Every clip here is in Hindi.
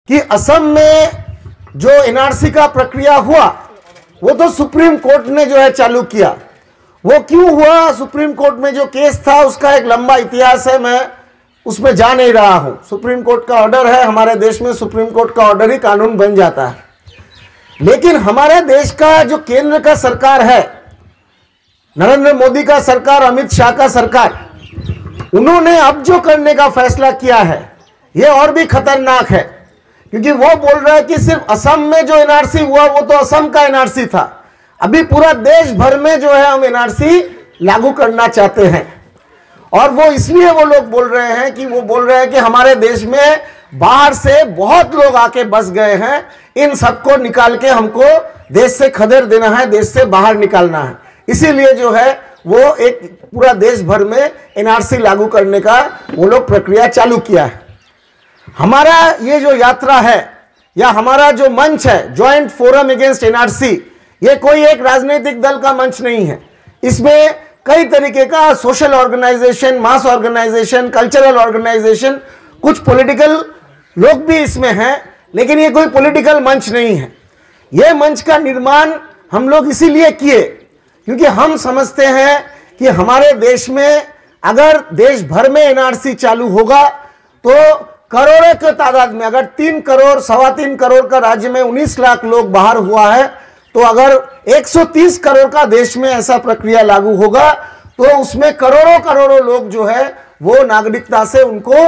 कि असम में जो एनआरसी का प्रक्रिया हुआ वो तो सुप्रीम कोर्ट ने जो है चालू किया। वो क्यों हुआ, सुप्रीम कोर्ट में जो केस था उसका एक लंबा इतिहास है, मैं उसमें जा नहीं रहा हूं। सुप्रीम कोर्ट का ऑर्डर है, हमारे देश में सुप्रीम कोर्ट का ऑर्डर ही कानून बन जाता है। लेकिन हमारे देश का जो केंद्र का सरकार है, नरेंद्र मोदी का सरकार, अमित शाह का सरकार, उन्होंने अब जो करने का फैसला किया है ये और भी खतरनाक है, क्योंकि वो बोल रहा है कि सिर्फ असम में जो एनआरसी हुआ वो तो असम का एनआरसी था, अभी पूरा देश भर में जो है हम एनआरसी लागू करना चाहते हैं। और वो इसलिए वो लोग बोल रहे हैं कि वो बोल रहे हैं कि हमारे देश में बाहर से बहुत लोग आके बस गए हैं, इन सबको निकाल के हमको देश से खदेड़ देना है, देश से बाहर निकालना है। इसीलिए जो है वो एक पूरा देश भर में एनआरसी लागू करने का वो लोग प्रक्रिया चालू किया है। हमारा ये जो यात्रा है या हमारा जो मंच है ज्वाइंट फोरम अगेंस्ट एनआरसी, ये कोई एक राजनीतिक दल का मंच नहीं है। इसमें कई तरीके का सोशल ऑर्गेनाइजेशन, मास ऑर्गेनाइजेशन, कल्चरल ऑर्गेनाइजेशन, कुछ पॉलिटिकल लोग भी इसमें हैं, लेकिन ये कोई पॉलिटिकल मंच नहीं है। ये मंच का निर्माण हम लोग इसीलिए किए क्योंकि हम समझते हैं कि हमारे देश में अगर देश भर में एनआरसी चालू होगा तो करोड़ों के तादाद में, अगर 3 करोड़, 3.25 करोड़ का राज्य में 19 लाख लोग बाहर हुआ है, तो अगर 130 करोड़ का देश में ऐसा प्रक्रिया लागू होगा तो उसमें करोड़ों करोड़ों लोग जो है वो नागरिकता से उनको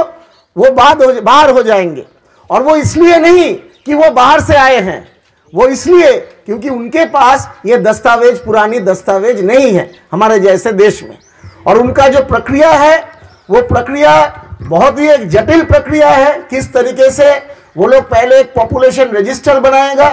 वो बाहर हो जाएंगे। और वो इसलिए नहीं कि वो बाहर से आए हैं, वो इसलिए क्योंकि उनके पास ये दस्तावेज, पुरानी दस्तावेज नहीं है हमारे जैसे देश में। और उनका जो प्रक्रिया है वो प्रक्रिया बहुत ही एक जटिल प्रक्रिया है। किस तरीके से वो लोग पहले एक पॉपुलेशन रजिस्टर बनाएगा,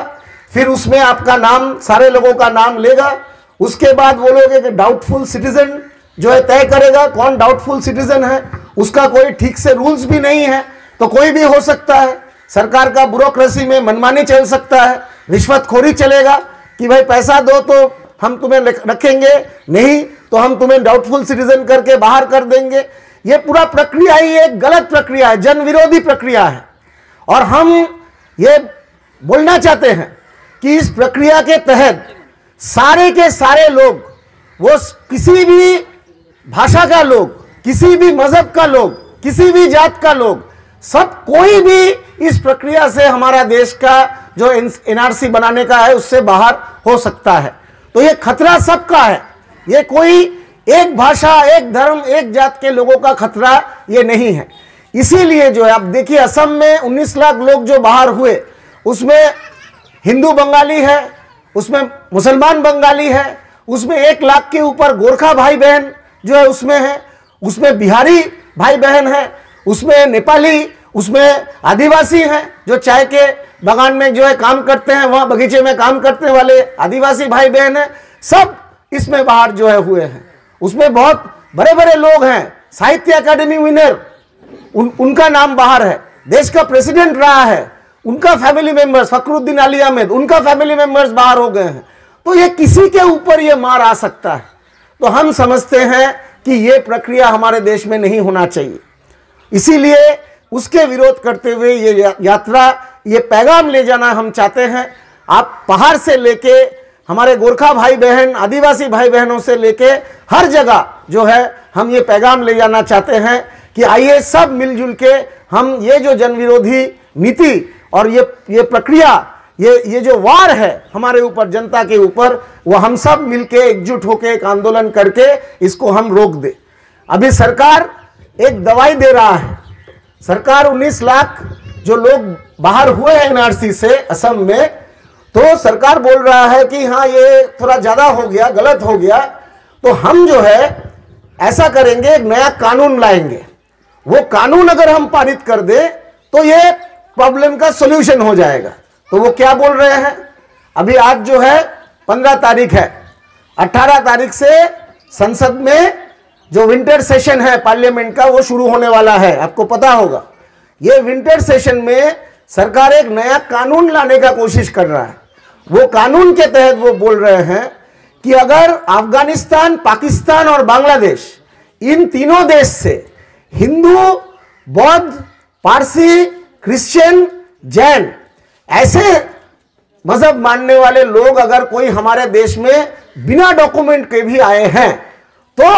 फिर उसमें आपका नाम, सारे लोगों का नाम लेगा, उसके बाद वो लोग एक डाउटफुल सिटीजन जो है तय करेगा। कौन डाउटफुल सिटीजन है, उसका कोई ठीक से रूल्स भी नहीं है, तो कोई भी हो सकता है। सरकार का ब्यूरोक्रेसी में मनमानी चल सकता है, रिश्वतखोरी चलेगा कि भाई पैसा दो तो हम तुम्हें रखेंगे, नहीं तो हम तुम्हें डाउटफुल सिटीजन करके बाहर कर देंगे। ये पूरा प्रक्रिया ही एक गलत प्रक्रिया है, जन विरोधी प्रक्रिया है। और हम ये बोलना चाहते हैं कि इस प्रक्रिया के तहत सारे के सारे लोग, वो किसी भी भाषा का लोग, किसी भी मजहब का लोग, किसी भी जात का लोग, सब कोई भी इस प्रक्रिया से हमारा देश का जो एनआरसी बनाने का है उससे बाहर हो सकता है। तो ये खतरा सबका है, ये कोई एक भाषा, एक धर्म, एक जात के लोगों का खतरा ये नहीं है। इसीलिए जो है आप देखिए असम में 19 लाख लोग जो बाहर हुए, उसमें हिंदू बंगाली है, उसमें मुसलमान बंगाली है, उसमें 1 लाख के ऊपर गोरखा भाई बहन जो है उसमें है, उसमें बिहारी भाई बहन है, उसमें नेपाली, उसमें आदिवासी हैं जो चाय के बागान में जो है काम करते हैं, वहाँ बगीचे में काम करने वाले आदिवासी भाई बहन हैं, सब इसमें बाहर जो है हुए हैं। उसमें बहुत बड़े बड़े लोग हैं, साहित्य अकादमी विनर, उनका नाम बाहर है, देश का प्रेसिडेंट रहा है, उनका फैमिली मेंबर्स, फखरुद्दीन अली अहमद, उनका फैमिली मेंबर्स बाहर हो गए हैं। तो ये किसी के ऊपर ये मार आ सकता है। तो हम समझते हैं कि ये प्रक्रिया हमारे देश में नहीं होना चाहिए। इसीलिए उसके विरोध करते हुए ये यात्रा, ये पैगाम ले जाना हम चाहते हैं। आप पहाड़ से लेके हमारे गोरखा भाई बहन, आदिवासी भाई बहनों से लेके हर जगह जो है हम ये पैगाम ले जाना चाहते हैं कि आइए सब मिलजुल के हम ये जो जन विरोधी नीति और ये प्रक्रिया, ये जो वार है हमारे ऊपर, जनता के ऊपर, वो हम सब मिलके एकजुट होके एक आंदोलन करके इसको हम रोक दे। अभी सरकार एक दवाई दे रहा है, सरकार 19 लाख जो लोग बाहर हुए हैं एनआरसी से असम में, तो सरकार बोल रहा है कि हाँ ये थोड़ा ज्यादा हो गया, गलत हो गया, तो हम जो है ऐसा करेंगे, एक नया कानून लाएंगे। वो कानून अगर हम पारित कर दे तो ये प्रॉब्लम का सॉल्यूशन हो जाएगा। तो वो क्या बोल रहे हैं, अभी आज जो है 15 तारीख है, 18 तारीख से संसद में जो विंटर सेशन है पार्लियामेंट का वो शुरू होने वाला है, आपको पता होगा। ये विंटर सेशन में सरकार एक नया कानून लाने का कोशिश कर रहा है। वो कानून के तहत वो बोल रहे हैं कि अगर अफगानिस्तान, पाकिस्तान और बांग्लादेश, इन तीनों देश से हिंदू, बौद्ध, पारसी, क्रिश्चियन जैन, ऐसे मजहब मानने वाले लोग अगर कोई हमारे देश में बिना डॉक्यूमेंट के भी आए हैं तो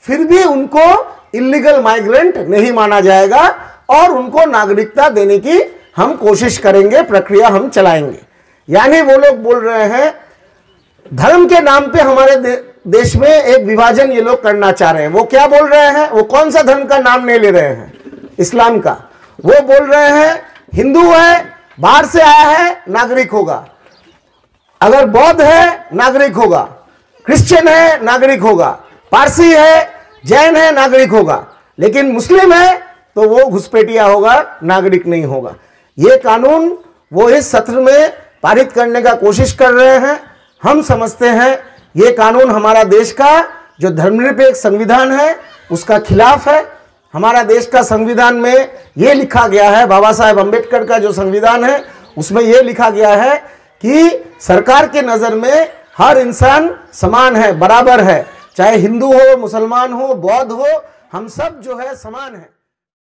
फिर भी उनको इलीगल माइग्रेंट नहीं माना जाएगा और उनको नागरिकता देने की हम कोशिश करेंगे, प्रक्रिया हम चलाएंगे। यानी वो लोग बोल रहे हैं धर्म के नाम पे हमारे देश में एक विभाजन ये लोग करना चाह रहे हैं। वो क्या बोल रहे हैं? वो कौन सा धर्म का नाम नहीं ले रहे हैं? इस्लाम का। वो बोल रहे हैं हिंदू है, बाहर से आया है, नागरिक होगा। अगर बौद्ध है, नागरिक होगा। क्रिश्चियन है, नागरिक होगा। पारसी है, जैन है, नागरिक होगा। लेकिन मुस्लिम है तो वो घुसपैठिया होगा, नागरिक नहीं होगा। ये कानून वो इस सत्र में पारित करने का कोशिश कर रहे हैं। हम समझते हैं ये कानून हमारा देश का जो धर्मनिरपेक्ष संविधान है उसका खिलाफ है। हमारा देश का संविधान में ये लिखा गया है, बाबा साहेब अम्बेडकर का जो संविधान है उसमें ये लिखा गया है कि सरकार के नज़र में हर इंसान समान है, बराबर है, चाहे हिंदू हो, मुसलमान हो, बौद्ध हो, हम सब जो है समान है।